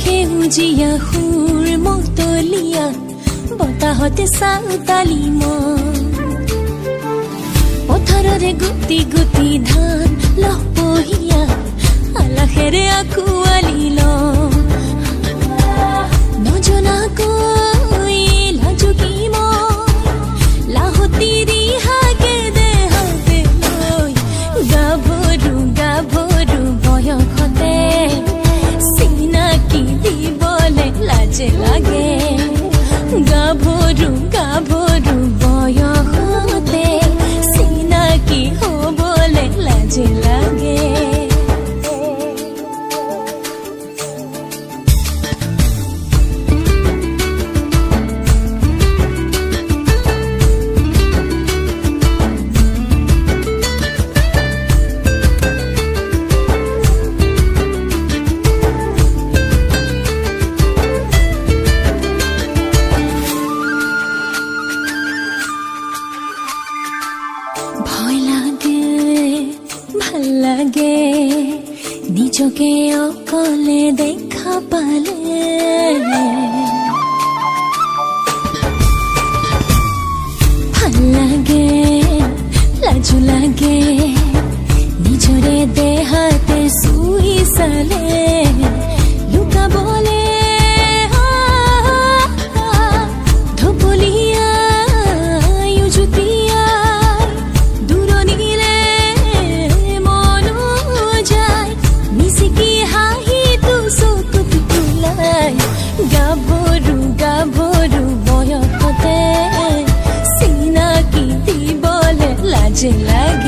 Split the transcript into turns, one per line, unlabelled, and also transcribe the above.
সেউজীয়া সুৰ মতলীয়া বতাহতে চাউতালি মন পথাৰৰে গুটি গুটি ধান লহপহীয়া আলাসেৰে আকুৱালি লওঁ নজনাকৈ লাজুকী মই লাহতি ৰিহাকে দেহতে লৈ গাভৰু গাভৰু বয়সতে লাজে লাগে গাভৰু গাভৰু বয়সতে চিনাকি হ'বলে লাজে লাগে লাগে নিজকে অকলে দেখা পালে ভাল লাগে লাজু লাগে নিজৰে দেহাতে চুই চালে লুকাবলে গাভৰু গাভৰু বয়সতে চিনাকি দিবলে লাজে লাগে